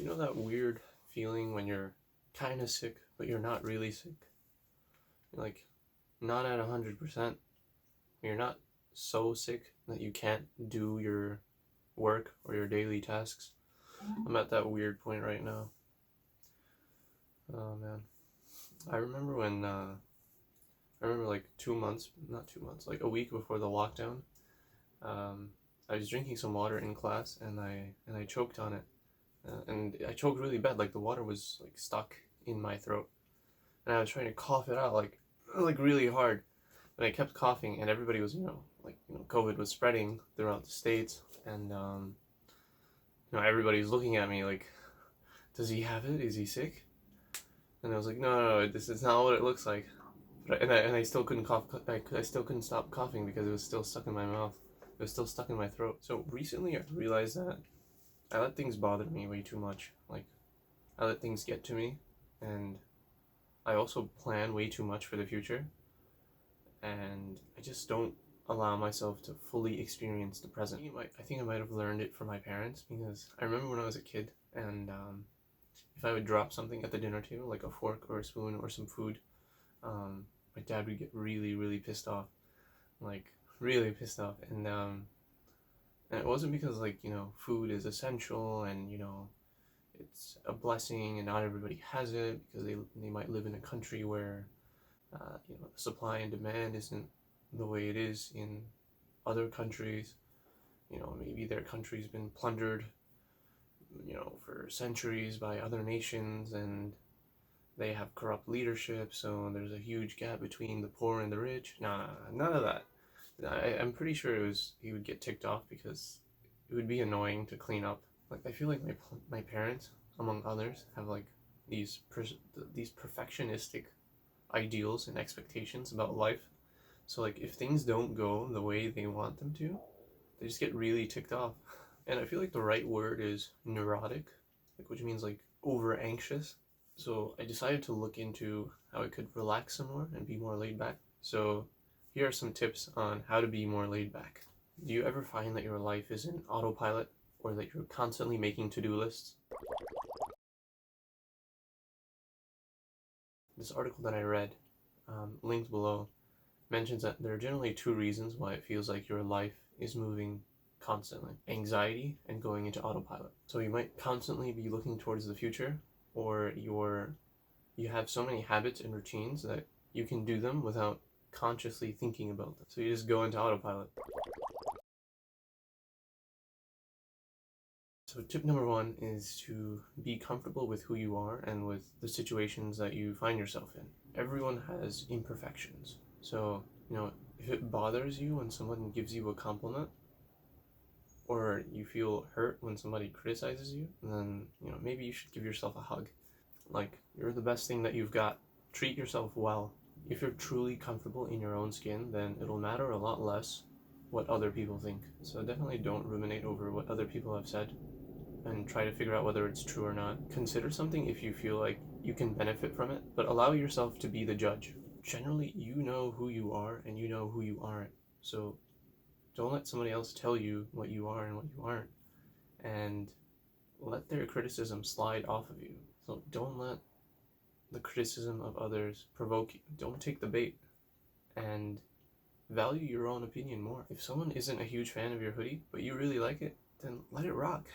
You know that weird feeling when you're kind of sick, but you're not really sick? You're like not at 100%. You're not so sick that you can't do your work or your daily tasks. I'm at that weird point right now. Oh man. I remember when, like 2 months, not 2 months, like a week before the lockdown, um, I was drinking some water in class and I choked on it. And I choked really bad, like the water was like stuck in my throat. And I was trying to cough it out like really hard. But I kept coughing and everybody was, COVID was spreading throughout the states and everybody was looking at me like, does he have it? Is he sick? And I was like, no, this is not what it looks like. And I still couldn't cough. I still couldn't stop coughing because it was still stuck in my mouth. It was still stuck in my throat. So recently I realized that I let things bother me way too much. Like, I let things get to me, and I also plan way too much for the future, and I just don't allow myself to fully experience the present. I think I might have learned it from my parents, because I remember when I was a kid, and if I would drop something at the dinner table, like a fork or a spoon or some food, my dad would get really, really pissed off. Like, really pissed off. And it wasn't because, food is essential and, it's a blessing and not everybody has it, because they might live in a country where, the supply and demand isn't the way it is in other countries. Maybe their country's been plundered, for centuries by other nations, and they have corrupt leadership, so there's a huge gap between the poor and the rich. Nah, none of that. I'm pretty sure he would get ticked off because it would be annoying to clean up. Like, I feel like my parents, among others, have like these perfectionistic ideals and expectations about life. So like, if things don't go the way they want them to, they just get really ticked off. And I feel like the right word is neurotic, which means like over anxious. So I decided to look into how I could relax some more and be more laid back. So here are some tips on how to be more laid back. Do you ever find that your life is in autopilot, or that you're constantly making to-do lists? This article that I read, linked below, mentions that there are generally two reasons why it feels like your life is moving constantly: anxiety and going into autopilot. So you might constantly be looking towards the future, or you have so many habits and routines that you can do them without consciously thinking about them. So you just go into autopilot. So tip number one is to be comfortable with who you are and with the situations that you find yourself in. Everyone has imperfections. So, if it bothers you when someone gives you a compliment, or you feel hurt when somebody criticizes you, then, maybe you should give yourself a hug. Like, you're the best thing that you've got. Treat yourself well. If you're truly comfortable in your own skin, then it'll matter a lot less what other people think. So definitely don't ruminate over what other people have said and try to figure out whether it's true or not. Consider something if you feel like you can benefit from it, but allow yourself to be the judge. Generally, you know who you are and you know who you aren't. So don't let somebody else tell you what you are and what you aren't. And let their criticism slide off of you. So don't let the criticism of others provoke you. Don't take the bait, and value your own opinion more. If someone isn't a huge fan of your hoodie, but you really like it, then let it rock.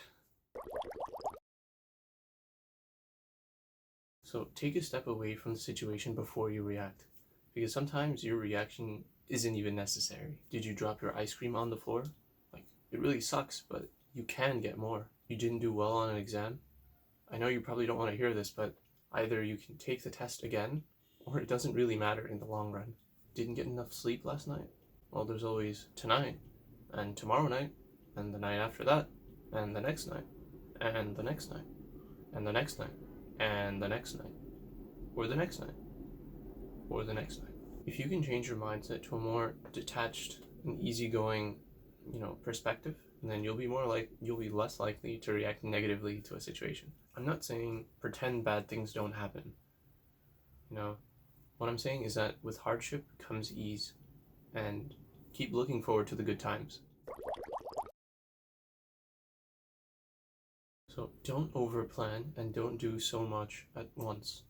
So take a step away from the situation before you react, because sometimes your reaction isn't even necessary. Did you drop your ice cream on the floor? Like, it really sucks, but you can get more. You didn't do well on an exam? I know you probably don't want to hear this, but either you can take the test again, or it doesn't really matter in the long run. Didn't get enough sleep last night? Well, there's always tonight, and tomorrow night, and the night after that, and the next night, and the next night, and the next night, and the next night, or the next night, or the next night. If you can change your mindset to a more detached and easygoing, perspective, then you'll be less likely to react negatively to a situation. I'm not saying pretend bad things don't happen. What I'm saying is that with hardship comes ease, and keep looking forward to the good times. So So don't overplan and don't do so much at once.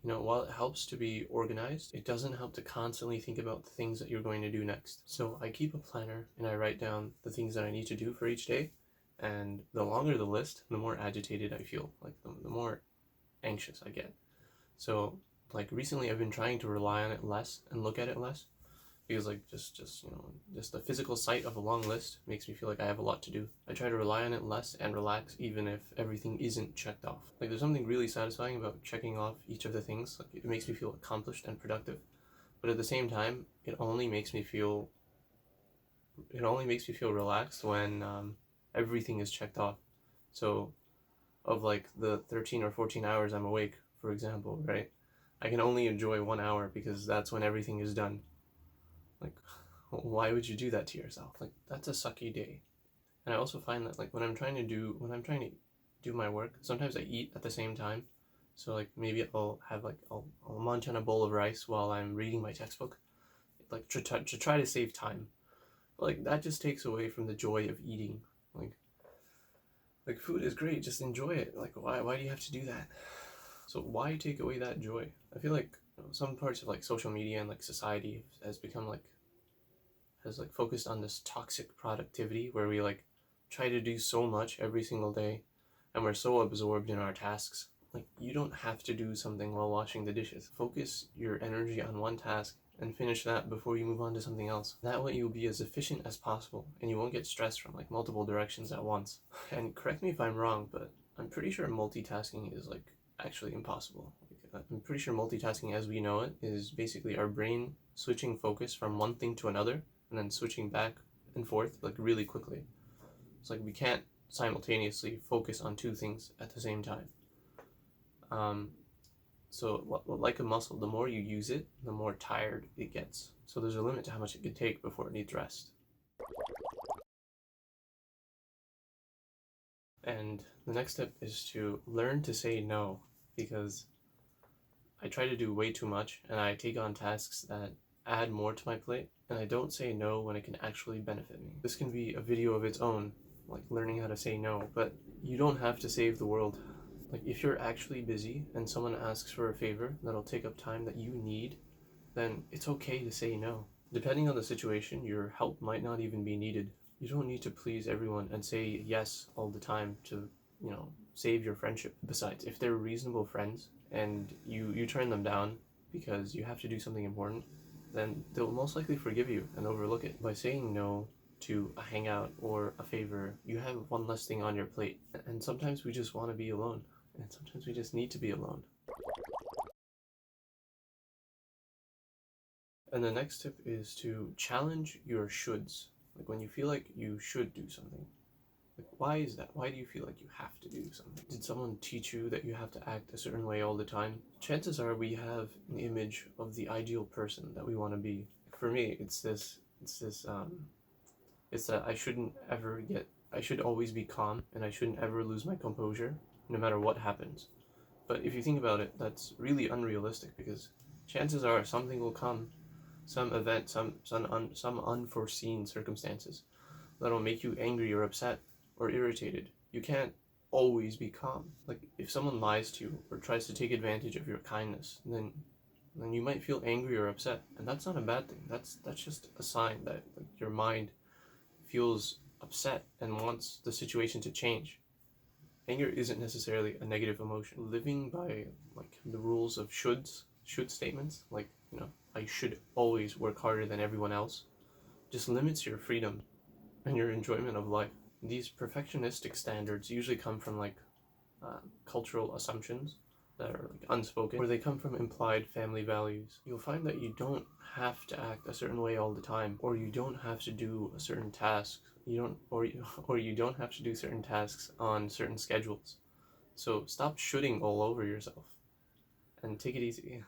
While it helps to be organized, it doesn't help to constantly think about the things that you're going to do next. So I keep a planner and I write down the things that I need to do for each day. And the longer the list, the more agitated I feel, like the more anxious I get. So like recently I've been trying to rely on it less and look at it less, because like just the physical sight of a long list makes me feel like I have a lot to do. I try to rely on it less and relax even if everything isn't checked off. Like there's something really satisfying about checking off each of the things. Like it makes me feel accomplished and productive. But at the same time, it only makes me feel relaxed when everything is checked off. So of like the 13 or 14 hours I'm awake, for example, right? I can only enjoy 1 hour because that's when everything is done. Like, why would you do that to yourself? Like, that's a sucky day. And I also find that like when I'm trying to do my work, sometimes I eat at the same time. So like maybe I'll munch on a bowl of rice while I'm reading my textbook, like to try to save time. But, like that just takes away from the joy of eating. Like food is great, just enjoy it. Like why do you have to do that? So why take away that joy? I feel like some parts of like social media and like society has become like focused on this toxic productivity where we like try to do so much every single day and we're so absorbed in our tasks. Like you don't have to do something while washing the dishes. Focus your energy on one task and finish that before you move on to something else. That way you'll be as efficient as possible and you won't get stressed from like multiple directions at once. And correct me if I'm wrong, but I'm pretty sure multitasking is like actually impossible. I'm pretty sure multitasking as we know it is basically our brain switching focus from one thing to another and then switching back and forth like really quickly. It's like we can't simultaneously focus on two things at the same time. So like a muscle, the more you use it, the more tired it gets. So there's a limit to how much it can take before it needs rest. And the next step is to learn to say no, because I try to do way too much and I take on tasks that add more to my plate, and I don't say no when it can actually benefit me. This can be a video of its own, like learning how to say no, but you don't have to save the world. Like if you're actually busy and someone asks for a favor that'll take up time that you need, then it's okay to say no. Depending on the situation, your help might not even be needed. You don't need to please everyone and say yes all the time to, save your friendship. Besides, if they're reasonable friends and you turn them down because you have to do something important, then they'll most likely forgive you and overlook it. By saying no to a hangout or a favor, you have one less thing on your plate. And sometimes we just want to be alone, and sometimes we just need to be alone. And the next tip is to challenge your shoulds. Like when you feel like you should do something. Like why is that? Why do you feel like you have to do something? Did someone teach you that you have to act a certain way all the time? Chances are we have an image of the ideal person that we want to be. For me, it's that I should always be calm and I shouldn't ever lose my composure no matter what happens. But if you think about it, that's really unrealistic because chances are something will come, some event, some unforeseen circumstances that'll make you angry or upset or irritated. You can't always be calm. Like if someone lies to you or tries to take advantage of your kindness, then you might feel angry or upset, and that's not a bad thing. That's just a sign that like your mind feels upset and wants the situation to change. Anger isn't necessarily a negative emotion. Living by like the rules of should statements, like, I should always work harder than everyone else, just limits your freedom and your enjoyment of life. These perfectionistic standards usually come from like cultural assumptions that are like unspoken, or they come from implied family values. You'll find that you don't have to act a certain way all the time, or you don't have to do a certain task. You don't have to do certain tasks on certain schedules. So stop shooting all over yourself and take it easy.